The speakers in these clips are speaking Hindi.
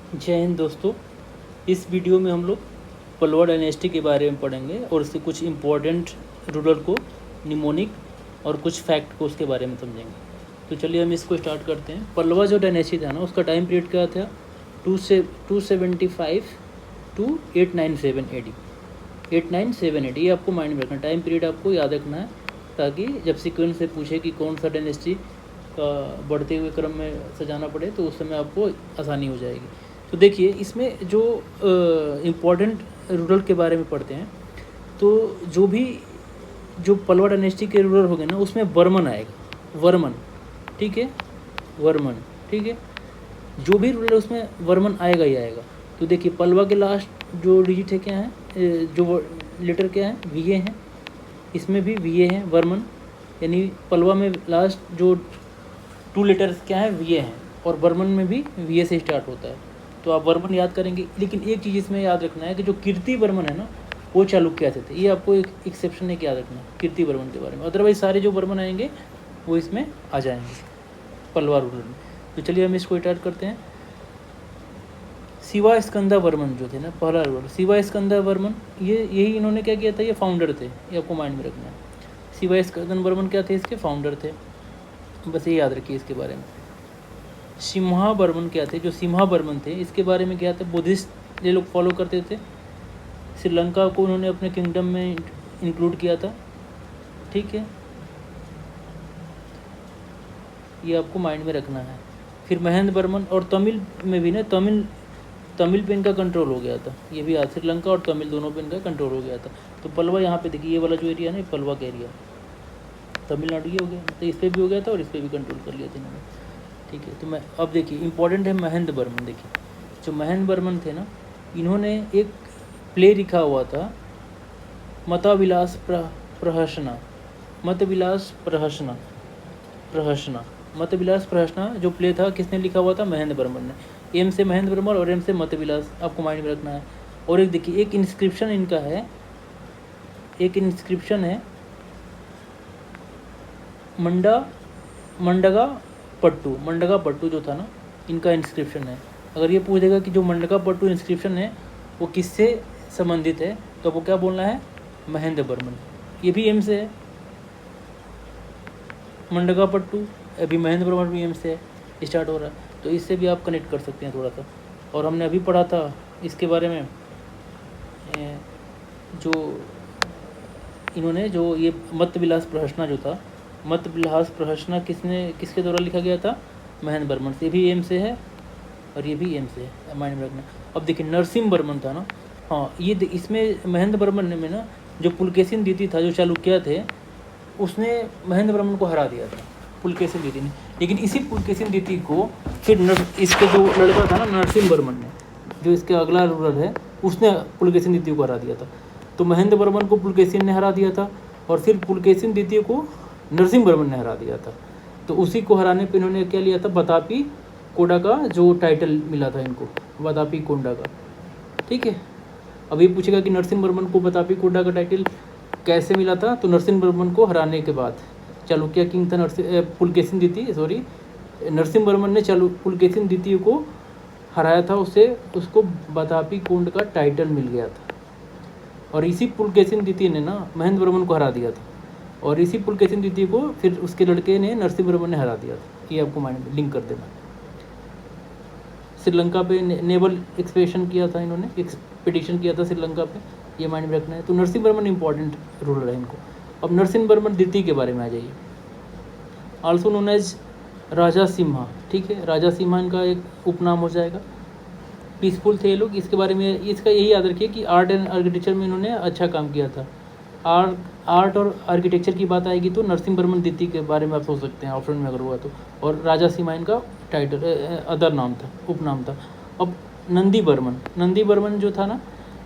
जय हिंद दोस्तों। इस वीडियो में हम लोग पल्लवा डायनेस्टी के बारे में पढ़ेंगे और उससे कुछ इम्पोर्टेंट रूलर को, निमोनिक और कुछ फैक्ट को उसके बारे में समझेंगे। तो चलिए हम इसको स्टार्ट करते हैं। पल्लवा जो डायनेस्टी था ना, उसका टाइम पीरियड क्या था? 275 टू 897 AD। 897 AD, ये आपको माइंड में रखना, टाइम पीरियड आपको याद रखना है, ताकि जब सीक्वेंस से पूछे कि कौन सा डायनेस्टी का बढ़ते हुए क्रम में सजाना पड़े तो उस समय आपको आसानी हो जाएगी। तो देखिए, इसमें जो इम्पोर्टेंट रूलर के बारे में पढ़ते हैं, तो जो पल्लवा डायनेस्टी के रूलर हो गए ना, उसमें वर्मन आएगा। वर्मन, ठीक है, वर्मन, ठीक है। जो भी रूलर उसमें वर्मन आएगा ही आएगा। तो देखिए, पल्लवा के लास्ट जो डिजिट है क्या है, जो लेटर क्या है, VA हैं। इसमें भी VA हैं, वर्मन, यानी पल्लवा में लास्ट जो 2 लेटर्स क्या है, VA हैं, और वर्मन में भी VA से स्टार्ट होता है। तो आप वर्मन याद करेंगे। लेकिन एक चीज़ इसमें याद रखना है कि जो कीर्ति वर्मन है ना, वो चालुक्य से थे। ये आपको एक एक्सेप्शन है कि याद रखना कीर्ति वर्मन के बारे में। अदरवाइज सारे जो वर्मन आएंगे वो इसमें आ जाएंगे पल्लवा रूलर में। तो चलिए हम इसको स्टार्ट करते हैं। शिवा स्कंदा वर्मन जो थे ना, पहला रूलर शिवा स्कंदा वर्मन, यही इन्होंने क्या किया था, ये फाउंडर थे। ये आपको माइंड में रखना है। शिवा स्कंदन वर्मन क्या थे, इसके फाउंडर थे। बस ये याद रखिए इसके बारे में। सिम्हा बर्मन क्या थे, जो सिम्हा बर्मन थे, इसके बारे में क्या था, बुद्धिस्ट ये लोग फॉलो करते थे। श्रीलंका को उन्होंने अपने किंगडम में इंक्लूड किया था, ठीक है, ये आपको माइंड में रखना है। फिर महेंद्र बर्मन, और तमिल में भी ना, तमिल पे इनका कंट्रोल हो गया था। ये भी याद, श्रीलंका और तमिल दोनों पे इनका कंट्रोल हो गया था। तो पल्लवा यहाँ पे देखिए, ये वाला जो एरिया है ना, पल्लवा का एरिया, तमिलनाडु ये हो गया, तो इस पर भी हो गया था और इस पर भी कंट्रोल कर लिया था इन्होंने, ठीक है। तो मैं अब देखिए, इंपॉर्टेंट है महेंद्र बर्मन। देखिए, जो महेंद्र बर्मन थे ना, इन्होंने एक प्ले लिखा हुआ था, मतविलास प्रहसना, मतविलास प्रहसना, मतविलास प्रहसना जो प्ले था, किसने लिखा हुआ था? महेंद्र बर्मन ने। एम से महेंद्र बर्मन और एम से मतविलास, आपको माइंड में रखना है। और एक देखिए, एक इंस्क्रिप्शन इनका है, एक इंस्क्रिप्शन है मंडगा पट्टू जो था ना, इनका इंस्क्रिप्शन है। अगर ये पूछ देगा कि जो मंडगा पट्टू इंस्क्रिप्शन है वो किससे संबंधित है, तो वो क्या बोलना है? महेंद्र बर्मन। ये भी एम से है, मंडगा पट्टू, अभी महेंद्र बर्मन भी एम से है, स्टार्ट हो रहा है। तो इससे भी आप कनेक्ट कर सकते हैं थोड़ा सा। और हमने अभी पढ़ा था इसके बारे में, जो इन्होंने जो ये मतविलास प्रहसना जो था, मतविलास प्रहसना किसके द्वारा लिखा गया था? महेंद्र बर्मन से। ये भी एम से है और ये भी एम से है, माइंड में रखना। अब देखिए, नरसिम्हा बर्मन था ना, हाँ, ये इसमें महेंद्र बर्मन ने में ना, जो पुलकेशिन द्वितीय था, जो चालुक्य थे, उसने महेंद्र बर्मन को हरा दिया था, पुलकेशिन द्वितीय ने। लेकिन इसी पुलकेशिन द्वितीय को फिर इसके जो लड़का था ना, नरसिम्हा बर्मन ने, जो इसके अगला रूलर है, उसने पुलकेशिन द्वितीय को हरा दिया था। तो महेंद्र बर्मन को पुलकेशिन ने हरा दिया था, और फिर पुलकेशिन द्वितीय को नरसिम्हा बर्मन ने हरा दिया था। तो उसी को हराने पे इन्होंने क्या लिया था? बतापी कोडा का जो टाइटल मिला था इनको, बतापी कोंडा का, ठीक है। अब ये पूछेगा कि नरसिम्हा बर्मन को बतापी कोडा का टाइटल कैसे मिला था? तो नरसिम्हा बर्मन को हराने के बाद, चालुक्य किंग था पुलकेशिन द्वितीय, सॉरी, नरसिम्हा बर्मन ने पुलकेशिन द्वितीय को हराया था, उसको बतापी कोंड का टाइटल मिल गया था। और इसी पुलकेशिन द्वितीय ने ना महेंद्र बर्मन को हरा दिया था, और इसी पुलकेशिन द्वितीय को फिर उसके लड़के ने, नरसिम्हा बर्मन ने हरा दिया था। ये आपको माइंड में लिंक कर देना। श्रीलंका पे नेवल एक्सपेडिशन किया था इन्होंने, एक्सपेडिशन किया था श्रीलंका पे, ये माइंड में रखना है। तो नरसिम्हा बर्मन इंपॉर्टेंट रूलर है इनको। अब नरसिम्हा बर्मन द्वितीय के बारे में आ जाइए। आल्सो नोन एज राजा सिम्हा, ठीक है, राजा सिम्हा इनका एक उपनाम हो जाएगा। पीसफुल थे ये लोग। इसके बारे में इसका यही याद रखिए कि आर्ट एंड आर्किटेक्चर में इन्होंने अच्छा काम किया था। आर्ट और आर्किटेक्चर की बात आएगी तो नरसिम्हा बर्मन द्वितीय के बारे में आप सोच सकते हैं ऑप्शन में अगर हुआ तो। और राजा सिम्हा इनका टाइटल, अदर नाम था, उपनाम था। अब नंदी बर्मन जो था ना,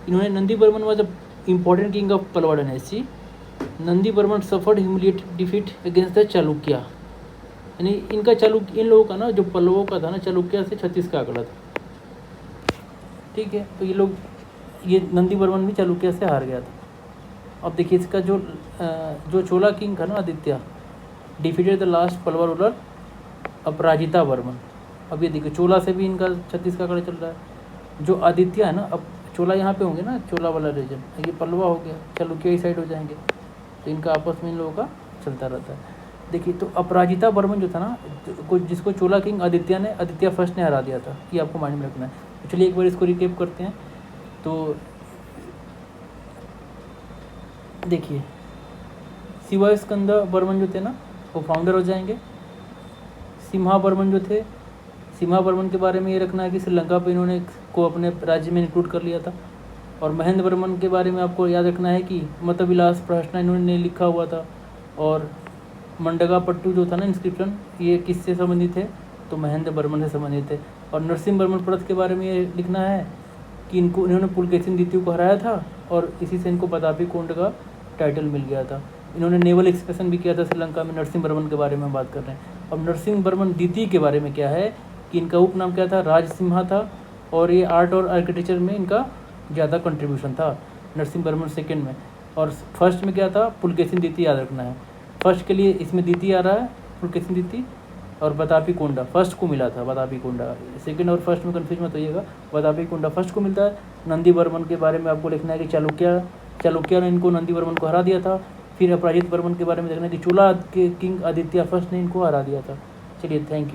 इन्होंने, Nandi Varman was important king of Pallava dynasty. Nandi Varman suffered humiliate defeat against the Chalukya, यानी इनका इन लोगों का ना, जो पल्लवों का था ना, चालुक्य से 36 का आंकड़ा था, ठीक है। तो ये नंदी बर्मन भी चालुक्य से हार गया था। अब देखिए, इसका जो चोला किंग था ना, Aditya, defeated the last Pallava ruler Aparajita Varman. अब ये देखिए, चोला से भी इनका 36 का आंकड़ा चल रहा है। जो आदित्य है ना, अब चोला यहाँ पे होंगे ना, चोला वाला रीजन, ये पल्लवा हो गया, चालुक्य ही साइड हो जाएंगे, तो इनका आपस में इन लोगों का चलता रहता है। देखिए तो अपराजिता वर्मन जो था ना, जिसको चोला किंग आदित्य फर्स्ट ने हरा दिया था, ये आपको माइंड में रखना है। तो चलिए एक बार इसको रिकेप करते हैं। तो देखिए शिवा स्कंद वर्मन जो थे ना, वो फाउंडर हो जाएंगे। सिम्हा वर्मन जो थे, सिम्हा वर्मन के बारे में ये रखना है कि श्रीलंका पे इन्होंने को अपने राज्य में इंक्लूड कर लिया था। और महेंद्र वर्मन के बारे में आपको याद रखना है कि मतविलास प्रहसना इन्होंने लिखा हुआ था। और मंडगा पट्टू जो था ना इंस्क्रिप्शन, ये किससे संबंधित है, तो महेंद्र वर्मन से संबंधित है। और नरसिंह वर्मन प्रथ के बारे में ये लिखना है कि इन्होंने पुलकेशिन द्वितीय को हराया था और इसी से इनको बदापी कोंड का टाइटल मिल गया था। इन्होंने नेवल एक्सपेंशन भी किया था श्रीलंका में। नरसिंह वर्मन के बारे में हम बात कर रहे हैं। अब नरसिंह वर्मन द्वितीय के बारे में क्या है कि इनका उपनाम क्या था, राजसिम्हा था। और ये आर्ट और आर्किटेक्चर में इनका ज़्यादा कंट्रीब्यूशन था नरसिंह वर्मन सेकेंड में। और फर्स्ट में क्या था, पुलकेशिन द्वितीय याद रखना है। फर्स्ट के लिए इसमें द्वितीय आ रहा है, पुलकेशिन द्वितीय। और बदापी कोंडा फर्स्ट को मिला था, बदापी कोंडा सेकंड और फर्स्ट में कन्फ्यूज मत होइएगा, बदापी कोंडा फर्स्ट को मिलता है। नंदी वर्मन के बारे में आपको लिखना है कि चालुक्य ने इनको नंदी वर्मन को हरा दिया था। फिर अपराजित वर्मन के बारे में देखना है कि चोला के किंग आदित्य फर्स्ट ने इनको हरा दिया था। चलिए थैंक यू।